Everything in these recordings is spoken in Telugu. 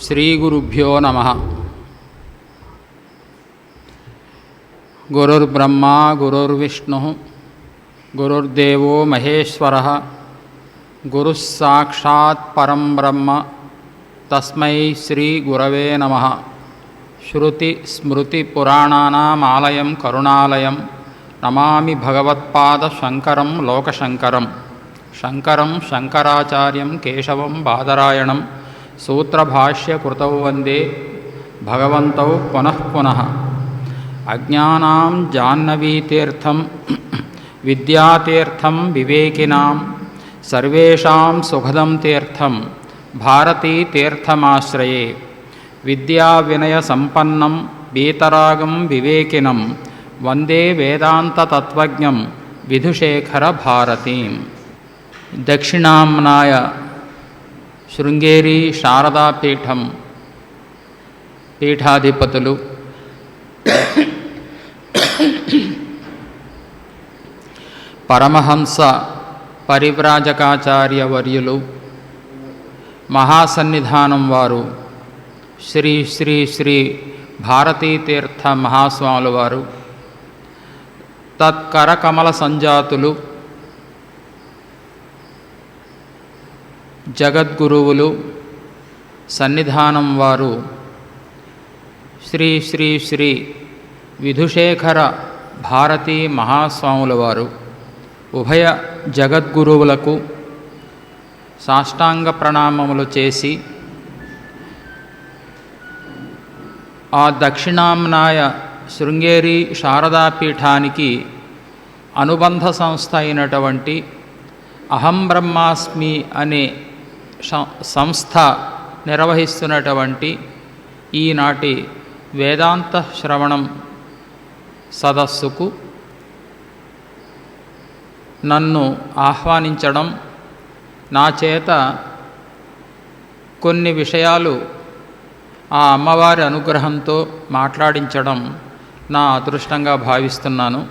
శ్రీగురుభ్యో నమః. గురుర్బ్రహ్మా గురుర్విష్ణుః గురుర్దేవో మహేశ్వరః గురుః సాక్షాత్ పరం బ్రహ్మ తస్మై శ్రీ గురవే నమః. శృతి స్మృతి పురాణానామాలయం కరుణాలయం నమామి భగవత్పాద శంకరం లోకశంకరం. శంకరం శంకరాచార్యం కేశవం బాదరాయణం సూత్రభాష్యకృతౌ వందే భగవంతౌ పునః పునః. అజ్ఞానాం జాహ్నవీతీర్థం విద్యాతీర్థం వివేకినాం సర్వేషాం సుఖదం తీర్థం భారతీతీర్థమాశ్రయే. విద్యావినయ సంపన్నం వీతరాగం వివేకినం వందే వేదాంతతత్వజ్ఞం విధుశేఖర భారతీం. దక్షిణామ్నాయ శృంగేరి శారదాపీఠం పీఠాధిపతులు, పరమహంస పరివ్రాజకాచార్యవర్యులు, మహాసన్నిధానం వారు శ్రీ శ్రీ శ్రీ భారతీతీర్థ మహాస్వాముల వారు, తత్కరకమల సంజాతులు, జగద్గురువులు, సన్నిధానం వారు శ్రీ శ్రీ శ్రీ విధుశేఖర భారతీ మహాస్వాముల వారు, ఉభయ జగద్గురువులకు సాష్టాంగ ప్రణామములు చేసి ఆ దక్షిణామ్నాయ శృంగేరి శారదాపీఠానికి అనుబంధ సంస్థ అయినటువంటి అహం బ్రహ్మాస్మి అనే సంస్థ నిర్వహిస్తున్నటువంటి ఈనాటి వేదాంత శ్రవణం సదస్సుకు నన్ను ఆహ్వానించడం, నా చేత కొన్ని విషయాలు ఆ అమ్మవారి అనుగ్రహంతో మాట్లాడించడం నా అదృష్టంగా భావిస్తున్నాను.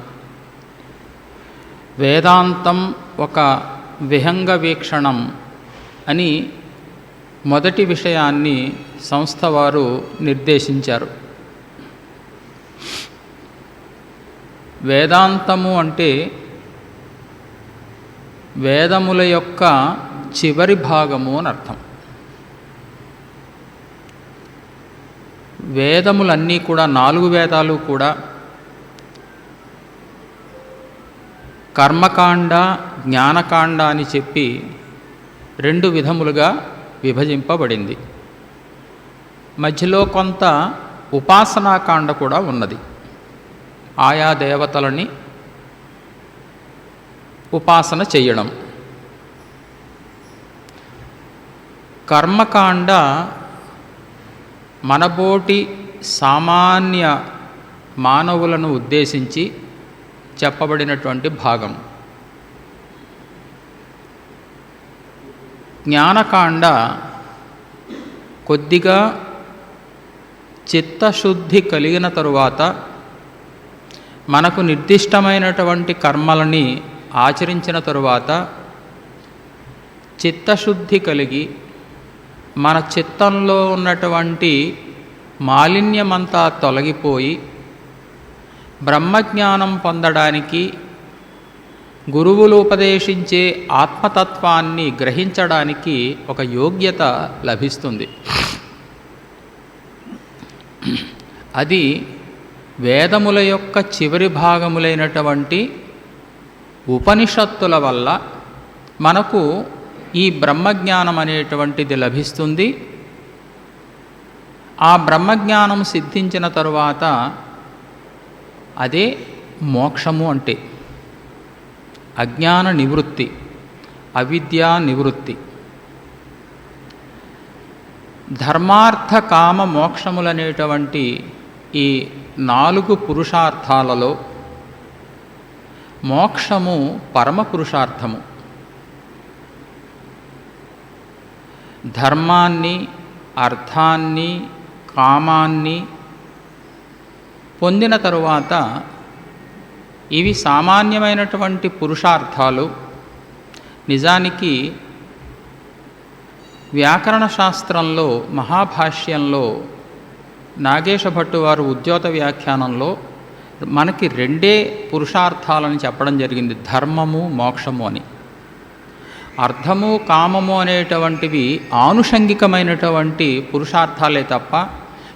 వేదాంతం ఒక విహంగ వీక్షణం అని మొదటి విషయాన్ని సంస్థ వారు నిర్దేశించారు. వేదాంతము అంటే వేదముల యొక్క చివరి భాగము అని అర్థం. వేదములన్నీ కూడా 4 వేదాలు కూడా కర్మకాండ జ్ఞానకాండ అని చెప్పి 2 విధములుగా విభజింపబడింది. మధ్యలో కొంత ఉపాసనాకాండ కూడా ఉన్నది. ఆయా దేవతలని ఉపాసన చెయ్యడం. కర్మకాండ మనబోటి సామాన్య మానవులను ఉద్దేశించి చెప్పబడినటువంటి భాగం. జ్ఞానకాండ కొద్దిగా చిత్తశుద్ధి కలిగిన తరువాత మనకు నిర్దిష్టమైనటువంటి కర్మలని ఆచరించిన తరువాత చిత్తశుద్ధి కలిగి మన చిత్తంలో ఉన్నటువంటి మాలిన్యమంతా తొలగిపోయి బ్రహ్మజ్ఞానం పొందడానికి, గురువులు ఉపదేశించే ఆత్మతత్వాన్ని గ్రహించడానికి ఒక యోగ్యత లభిస్తుంది. అది వేదముల యొక్క చివరి భాగములైనటువంటి ఉపనిషత్తుల వల్ల మనకు ఈ బ్రహ్మజ్ఞానం అనేటువంటిది లభిస్తుంది. ఆ బ్రహ్మజ్ఞానం సిద్ధించిన తరువాత అదే మోక్షము అంటే అజ్ఞాన నివృత్తి, అవిద్యా నివృత్తి. ధర్మార్థ కామ మోక్షములనేటువంటి ఈ 4 పురుషార్థాలలో మోక్షము పరమ పురుషార్థము. ధర్మాన్ని, అర్థాన్ని, కామాన్ని పొందిన తరువాత ఇవి సామాన్యమైనటువంటి పురుషార్థాలు. నిజానికి వ్యాకరణ శాస్త్రంలో మహాభాష్యంలో నాగేశ భట్టు వారు ఉద్యోత వ్యాఖ్యానంలో మనకి రెండే పురుషార్థాలని చెప్పడం జరిగింది, ధర్మము మోక్షము అని. అర్థము కామము అనేటువంటివి ఆనుషంగికమైనటువంటి పురుషార్థాలే తప్ప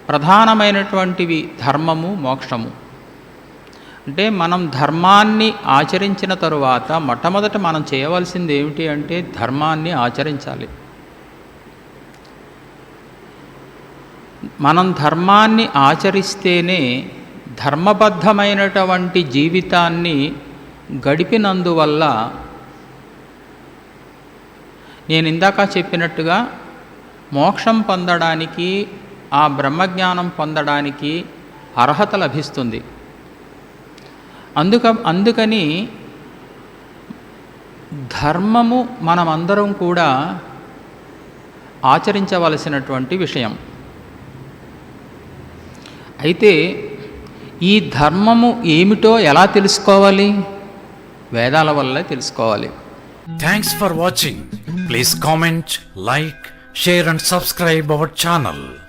ప్రధానమైనటువంటివి ధర్మము మోక్షము. అంటే మనం ధర్మాన్ని ఆచరించిన తరువాత మొట్టమొదట మనం చేయవలసింది ఏమిటి అంటే ధర్మాన్ని ఆచరించాలి. మనం ధర్మాన్ని ఆచరిస్తేనే ధర్మబద్ధమైనటువంటి జీవితాన్ని గడిపినందువల్ల నేను ఇందాక చెప్పినట్టుగా మోక్షం పొందడానికి, ఆ బ్రహ్మజ్ఞానం పొందడానికి అర్హత లభిస్తుంది. అందుకని ధర్మము మనమందరం కూడా ఆచరించవలసినటువంటి విషయం. అయితే ఈ ధర్మము ఏమిటో ఎలా తెలుసుకోవాలి? వేదాల వల్లే తెలుసుకోవాలి. Thanks for watching. Please comment, like, share and subscribe our channel.